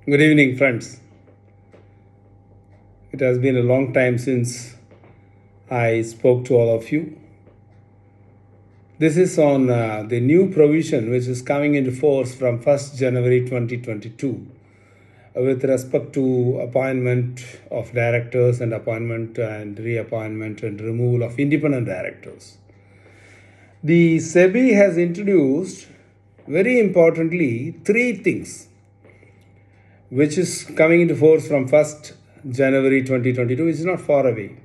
Good evening, friends. It has been a long time since I spoke to all of you. This is on the new provision which is coming into force from 1st January 2022 with respect to appointment of directors and appointment and reappointment and removal of independent directors. The SEBI has introduced, very importantly, three things which is coming into force from 1st January 2022, which is not far away.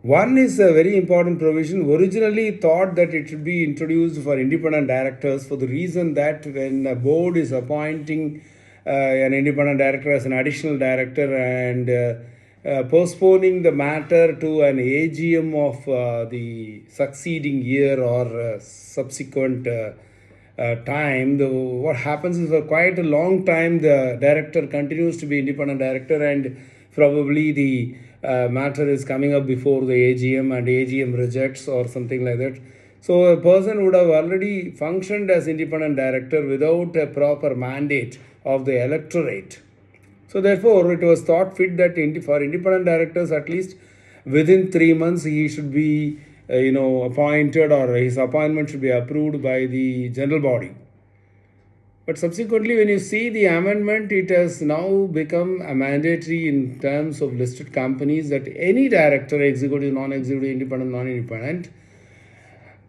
One is a very important provision, originally thought that it should be introduced for independent directors for the reason that when a board is appointing an independent director as an additional director and postponing the matter to an AGM of the succeeding year or subsequent time, what happens is for quite a long time the director continues to be independent director and probably the matter is coming up before the AGM and AGM rejects or something like that. So a person would have already functioned as independent director without a proper mandate of the electorate. So therefore it was thought fit that for independent directors at least within 3 months he should be appointed or his appointment should be approved by the general body. But subsequently, when you see the amendment, it has now become a mandatory in terms of listed companies that any director, executive, non-executive, independent, non-independent,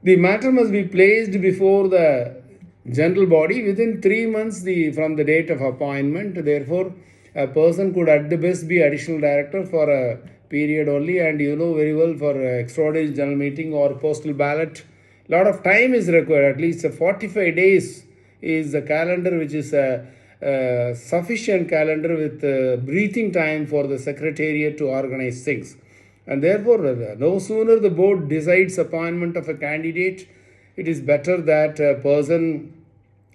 the matter must be placed before the general body within 3 months from the date of appointment. Therefore, a person could at the best be additional director for a period only, and you know very well for extraordinary general meeting or postal ballot, a lot of time is required. At least 45 days is the calendar, which is a sufficient calendar with breathing time for the secretariat to organize things. And therefore, no sooner the board decides appointment of a candidate, it is better that a person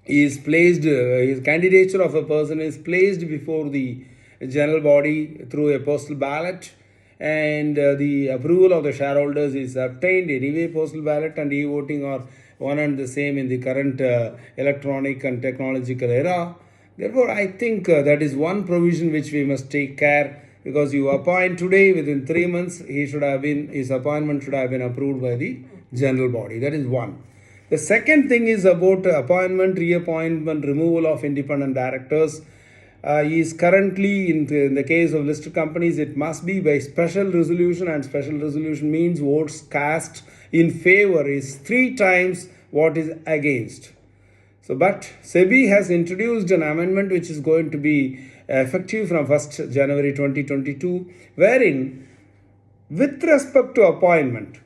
is placed, his candidature of a person is placed before the general body through a postal ballot, and the approval of the shareholders is obtained anyway. Postal ballot and e-voting are one and the same in the current electronic and technological era. Therefore, I think that is one provision which we must take care, because you appoint today, within 3 months his appointment should have been approved by the general body. That is one. The second thing is about appointment, reappointment, removal of independent directors. Is currently in the case of listed companies, it must be by special resolution, and special resolution means votes cast in favor is 3 times what is against. So, but SEBI has introduced an amendment which is going to be effective from 1st January 2022, wherein with respect to appointment,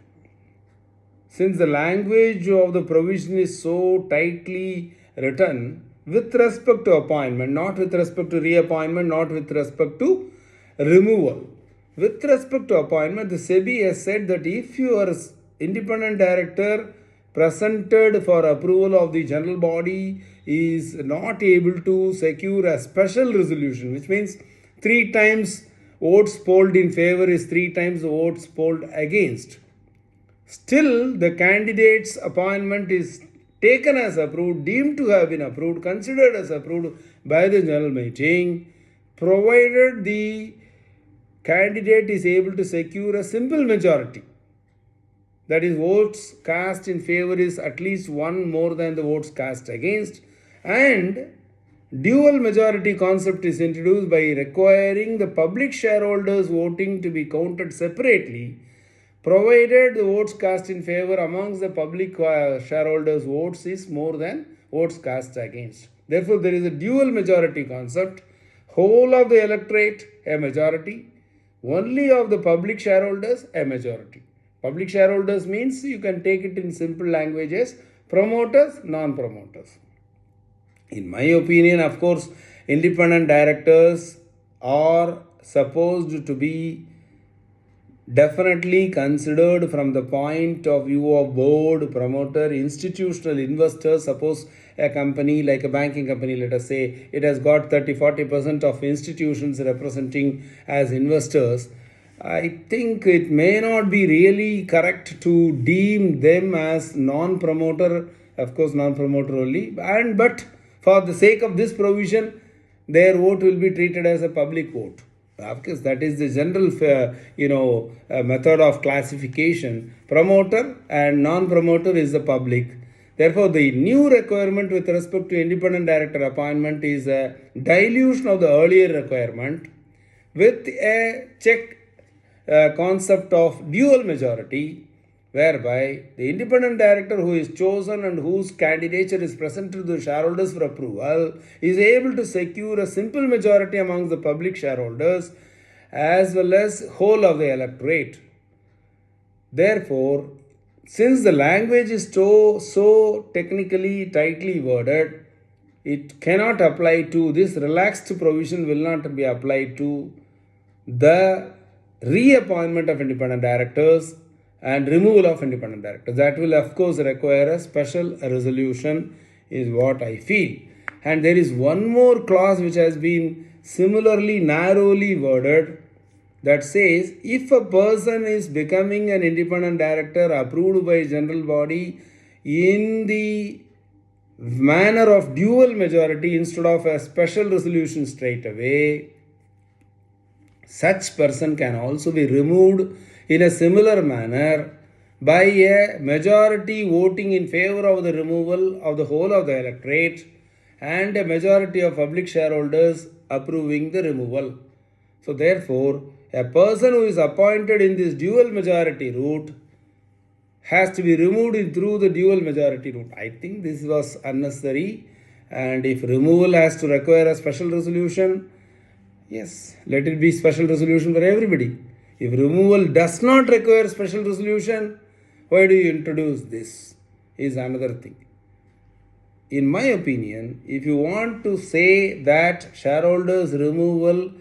since the language of the provision is so tightly written, with respect to appointment, not with respect to reappointment, not with respect to removal. With respect to appointment, the SEBI has said that if your independent director presented for approval of the general body is not able to secure a special resolution, which means 3 times votes polled in favor is 3 times votes polled against, still the candidate's appointment is taken as approved, deemed to have been approved, considered as approved by the general meeting, provided the candidate is able to secure a simple majority. That is, votes cast in favor is at least 1 more than the votes cast against, and dual majority concept is introduced by requiring the public shareholders voting to be counted separately, provided the votes cast in favor amongst the public shareholders' votes is more than votes cast against. Therefore, there is a dual majority concept. Whole of the electorate, a majority. Only of the public shareholders, a majority. Public shareholders means, you can take it in simple languages, promoters, non-promoters. In my opinion, of course, independent directors are supposed to be definitely considered from the point of view of board, promoter, institutional investors. Suppose a company like a banking company, let us say, it has got 30-40% of institutions representing as investors. I think it may not be really correct to deem them as non-promoter, of course non-promoter only, but for the sake of this provision, their vote will be treated as a public vote. Of course, that is the general, method of classification. Promoter and non-promoter is the public. Therefore, the new requirement with respect to independent director appointment is a dilution of the earlier requirement with a check concept of dual majority, whereby the independent director who is chosen and whose candidature is presented to the shareholders for approval is able to secure a simple majority among the public shareholders as well as whole of the electorate. Therefore, since the language is so technically tightly worded, it cannot apply to this relaxed provision will not be applied to the reappointment of independent directors and removal of independent directors. That will of course require a special resolution is what I feel. And there is one more clause which has been similarly narrowly worded that says if a person is becoming an independent director approved by general body in the manner of dual majority instead of a special resolution straight away, such person can also be removed in a similar manner by a majority voting in favor of the removal of the whole of the electorate and a majority of public shareholders approving the removal. So therefore, a person who is appointed in this dual majority route has to be removed through the dual majority route. I think this was unnecessary, and if removal has to require a special resolution, yes, let it be special resolution for everybody. If removal does not require special resolution, why do you introduce this? Is another thing. In my opinion, if you want to say that shareholders removal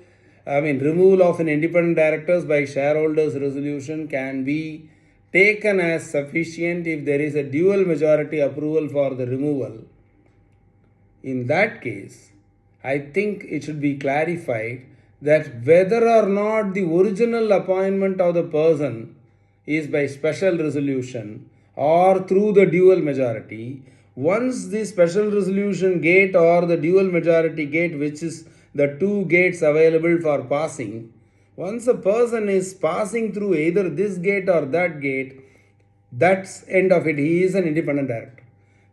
of an independent directors by shareholders resolution can be taken as sufficient if there is a dual majority approval for the removal. In that case, I think it should be clarified that whether or not the original appointment of the person is by special resolution or through the dual majority, once the special resolution gate or the dual majority gate, which is the two gates available for passing, once a person is passing through either this gate or that gate, that's end of it. He is an independent director.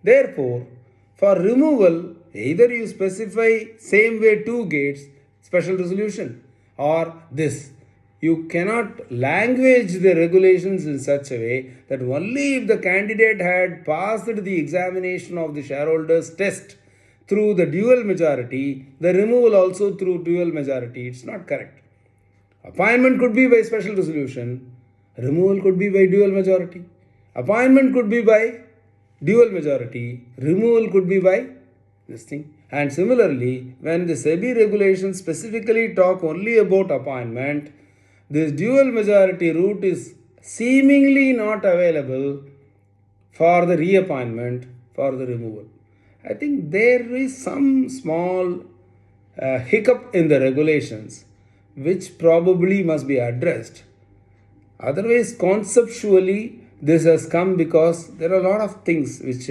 Therefore, for removal, either you specify same way two gates, special resolution, or this. You cannot language the regulations in such a way that only if the candidate had passed the examination of the shareholders test through the dual majority, the removal also through dual majority. It's not correct. Appointment could be by special resolution, removal could be by dual majority. Appointment could be by dual majority, removal could be by this thing. And similarly, when the SEBI regulations specifically talk only about appointment, this dual majority route is seemingly not available for the reappointment, for the removal. I think there is some small hiccup in the regulations which probably must be addressed. Otherwise, conceptually, this has come because there are a lot of things which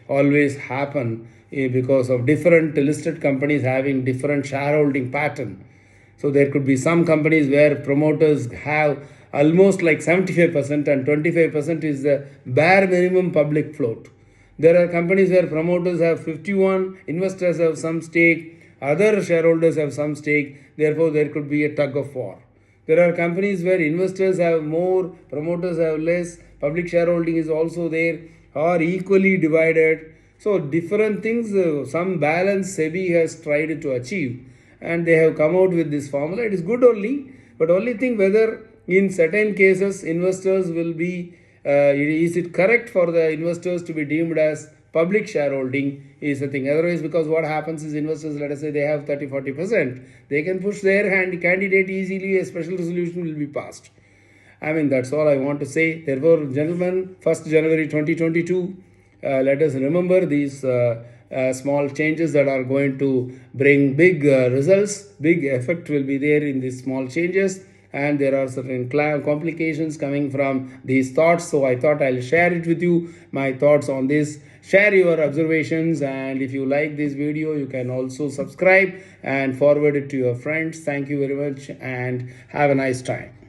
always happen because of different listed companies having different shareholding pattern. So there could be some companies where promoters have almost like 75% and 25% is the bare minimum public float. There are companies where promoters have 51, investors have some stake, other shareholders have some stake, therefore there could be a tug of war. There are companies where investors have more, promoters have less, public shareholding is also there or equally divided. So different things, some balance SEBI has tried to achieve and they have come out with this formula. It is good only, but only thing whether in certain cases investors will be, is it correct for the investors to be deemed as public shareholding is the thing. Otherwise, because what happens is investors, let us say they have 30-40%, they can push their hand candidate easily, a special resolution will be passed. That's all I want to say. Therefore, gentlemen, 1st January 2022, let us remember these small changes that are going to bring big results. Big effect will be there in these small changes, and there are certain complications coming from these thoughts. So I thought I'll share it with you, my thoughts on this share your observations, and if you like this video, you can also subscribe and forward it to your friends. Thank you very much and have a nice time.